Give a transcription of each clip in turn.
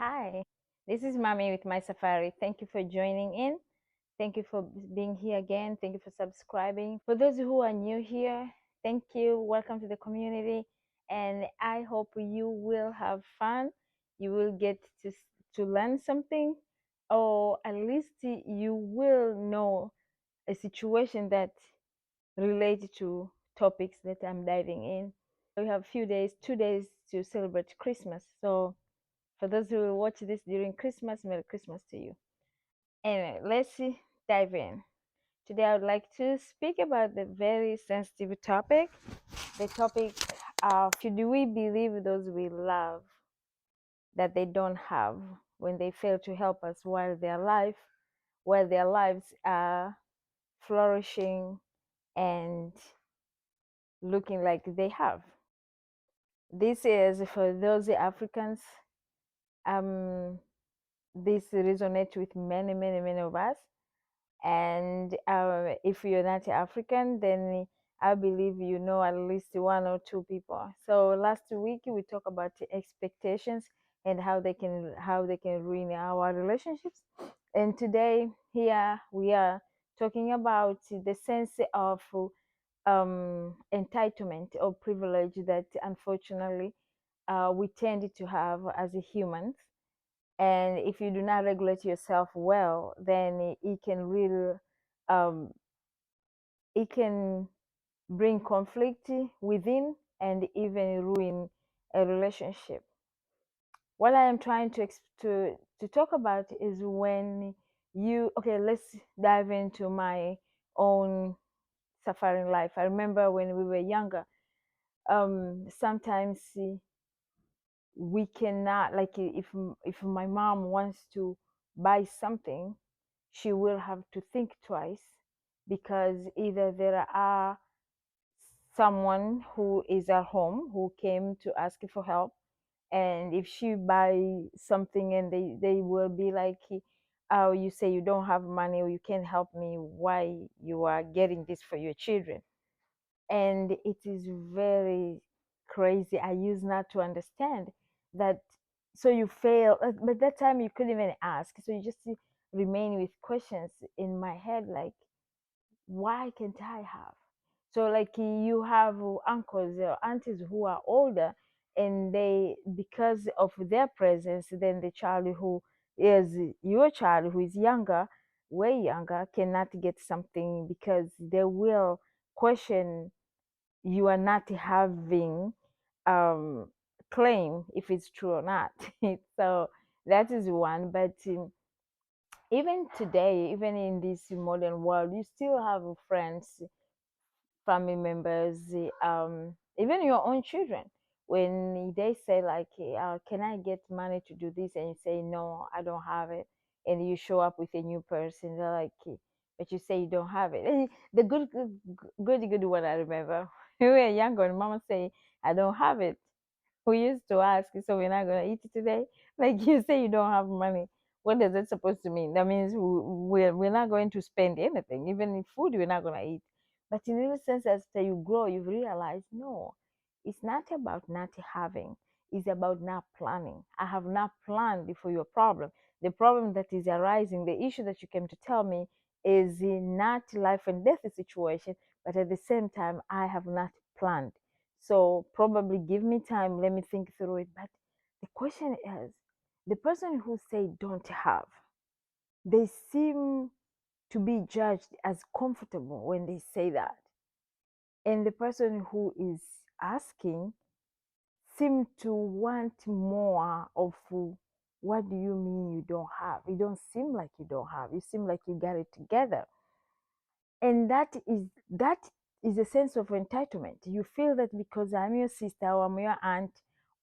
Hi, this is Mami with my Safari. Thank you for joining in. Thank you for being here again. Thank you for subscribing. For those who are new here, thank you. Welcome to the community. And I hope you will have fun. You will get to learn something, or at least you will know a situation that relates to topics that I'm diving in. We have a few days, 2 days to celebrate Christmas. So for those who will watch this during Christmas, Merry Christmas to you. Anyway, dive in. Today, I would like to speak about the very sensitive topic. The topic of should we believe those we love that they don't have when they fail to help us while their lives are flourishing and looking like they have. This is for those Africans. Um, this resonates with many of us. And if you're not African, then I believe you know at least one or two people. So last week we talked about expectations and how they can ruin our relationships. And today here we are talking about the sense of entitlement or privilege that unfortunately we tend to have as a humans. And if you do not regulate yourself well, then um, it can bring conflict within and even ruin a relationship. What I am trying to talk about is when let's dive into my own suffering life. I remember when we were younger, sometimes we cannot, like, if my mom wants to buy something, she will have to think twice, because either there are someone who is at home who came to ask for help, and if she buy something and they will be like, oh, you say you don't have money or you can't help me, why you are getting this for your children? And it is very crazy. I used not to understand that. So you fail, but that time you couldn't even ask, so you just remain with questions in my head, like, why can't I have? So like, you have uncles or aunties who are older, and they, because of their presence, then the child who is your child who is younger, way younger, cannot get something, because they will question you are not having um claim if it's true or not. So that is one. But even today, even in this modern world, you still have friends, family members, even your own children, when they say like, can I get money to do this, and you say no, I don't have it, and you show up with a new person, they're like, but you say you don't have it. And the good one, I remember we were younger and mama say, I don't have it. We used to ask, so we're not gonna eat it today? Like, you say you don't have money. What does that supposed to mean? That means we're not going to spend anything, even in food we're not gonna eat. But in real sense, as you grow, you've realized, no, it's not about not having. It's about not planning. I have not planned for your problem. The problem that is arising, the issue that you came to tell me, is not life and death situation, but at the same time, I have not planned. So probably give me time, let me think through it. But the question is, the person who say don't have, they seem to be judged as comfortable when they say that. And the person who is asking seem to want more of, what do you mean you don't have? You don't seem like you don't have. You seem like you got it together. And that is a sense of entitlement. You feel that because I'm your sister or I'm your aunt,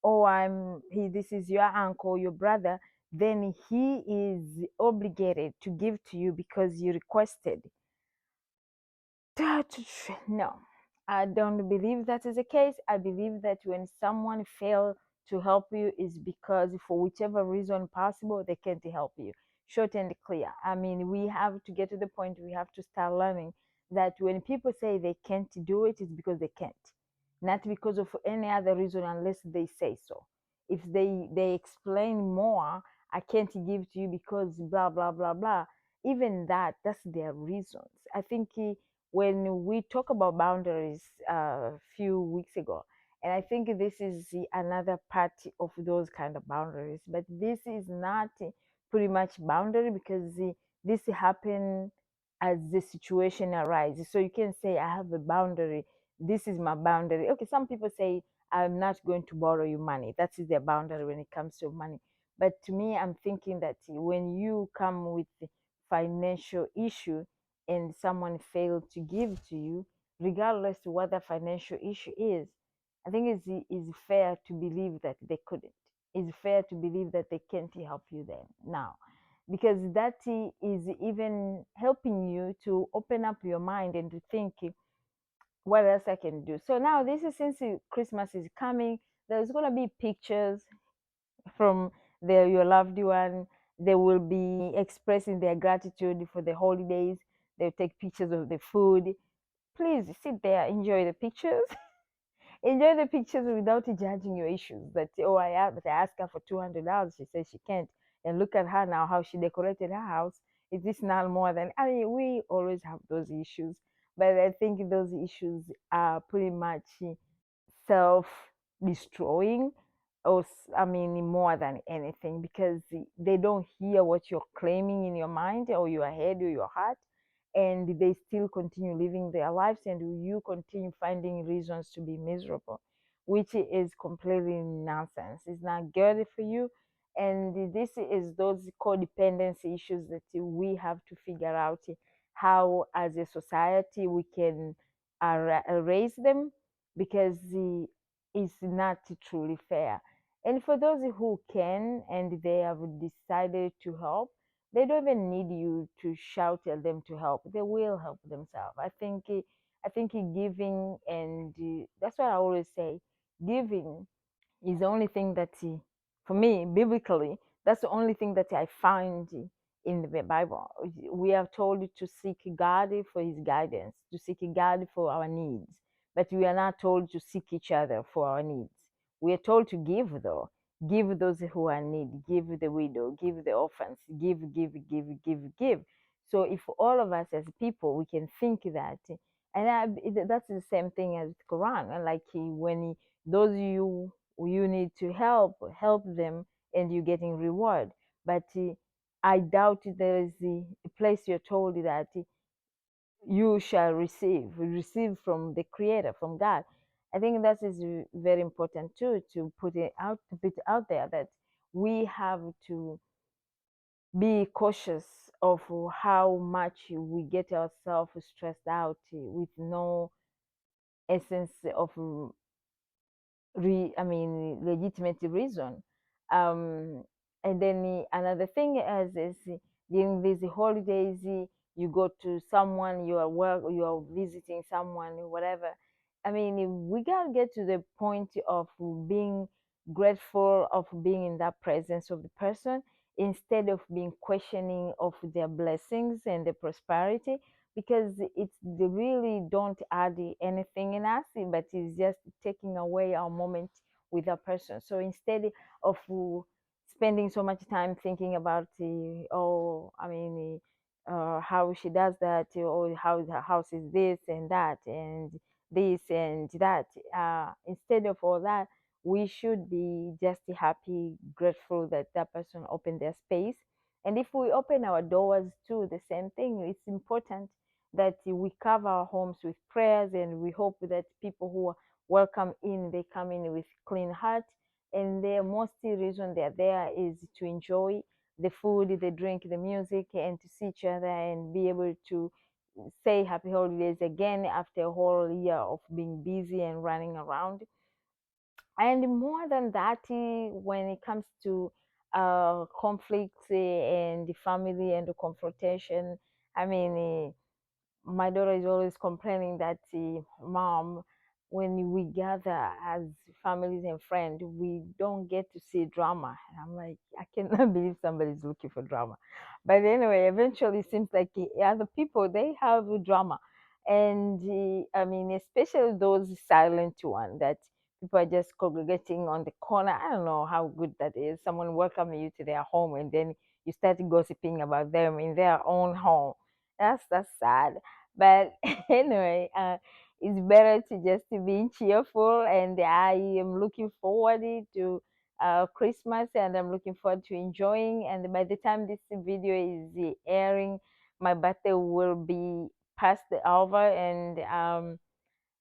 or this is your uncle, your brother, then he is obligated to give to you because you requested. No, I don't believe that is the case. I believe that when someone fails to help you is because, for whichever reason possible, they can't help you. Short and clear. I mean, we have to get to the point, we have to start learning that when people say they can't do it, it's because they can't, not because of any other reason, unless they say so. if they explain more, I can't give to you because blah blah blah blah. Even that's their reasons. I think when we talk about boundaries a few weeks ago, and I think this is another part of those kind of boundaries, but this is not pretty much boundary because this happen as the situation arises. So you can say, I have a boundary. This is my boundary. Okay, some people say, I'm not going to borrow you money. That is their boundary when it comes to money. But to me, I'm thinking that when you come with financial issue and someone failed to give to you, regardless to what the financial issue is, I think it's fair to believe that they couldn't. It's fair to believe that they can't help you then now, because that is even helping you to open up your mind and to think what else I can do. So now this is, since Christmas is coming, there's gonna be pictures from your loved one. They will be expressing their gratitude for the holidays. They'll take pictures of the food. Please sit there, enjoy the pictures. Enjoy the pictures without judging your issues. That, oh, but I asked her for $200. She says she can't. And look at her now, how she decorated her house. Is this not more than? I mean, we always have those issues, but I think those issues are pretty much self destroying, or I mean, more than anything, because they don't hear what you're claiming in your mind or your head or your heart, and they still continue living their lives, and you continue finding reasons to be miserable, which is completely nonsense. It's not good for you. And this is those codependency issues that we have to figure out how, as a society, we can erase them, because it's not truly fair. And for those who can and they have decided to help, they don't even need you to shout at them to help. They will help themselves. I think giving, and that's what I always say, giving is the only thing that, for me, biblically, that's the only thing that I find in the Bible. We are told to seek God for His guidance, to seek God for our needs, but we are not told to seek each other for our needs. We are told to give, though. Give those who are in need, give the widow, give the orphans, give, give, give, give, give. So if all of us as people, we can think that, and that's the same thing as the Quran. And like when those you need to help them, and you're getting reward. But I doubt there is a place you're told that you shall receive from the Creator, from God. I think that is very important too, to put it out there, that we have to be cautious of how much we get ourselves stressed out with no essence of legitimate reason. Um, and then another thing is during these holidays, you go to someone, you are visiting someone, whatever. I mean, we gotta get to the point of being grateful of being in that presence of the person, instead of being questioning of their blessings and the prosperity, because they really don't add anything in us, but it's just taking away our moment with a person. So instead of spending so much time thinking about how she does that, or how the house is this and that and this and that, instead of all that, we should be just happy, grateful that that person opened their space. And if we open our doors too, the same thing. It's important that we cover our homes with prayers, and we hope that people who are welcome in, they come in with clean heart, and the most reason they're there is to enjoy the food, the drink, the music, and to see each other and be able to say happy holidays again after a whole year of being busy and running around. And more than that, when it comes to conflicts and the family and the confrontation, I mean, my daughter is always complaining that, mom, when we gather as families and friends, we don't get to see drama. And I'm like, I cannot believe somebody's looking for drama. But anyway, eventually it seems like other people, they have drama. And I mean, especially those silent ones that people are just congregating on the corner. I don't know how good that is. Someone welcoming you to their home, and then you start gossiping about them in their own home. That's sad. But anyway, it's better to just to be cheerful, and I am looking forward to Christmas, and I'm looking forward to enjoying. And by the time this video is airing, my birthday will be past over, and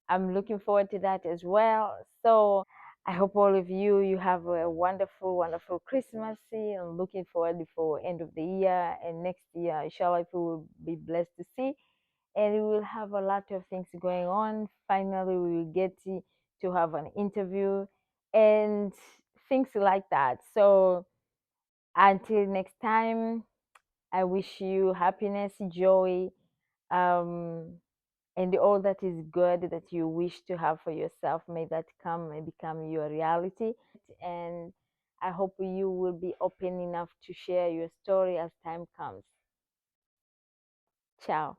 I'm looking forward to that as well. So I hope all of you have a wonderful, wonderful Christmas. I'm looking forward for end of the year and next year, inshallah, if we will be blessed to see. And we will have a lot of things going on. Finally, we will get to have an interview and things like that. So until next time, I wish you happiness, joy, um, and all that is good that you wish to have for yourself, may that come and become your reality. And I hope you will be open enough to share your story as time comes. Ciao.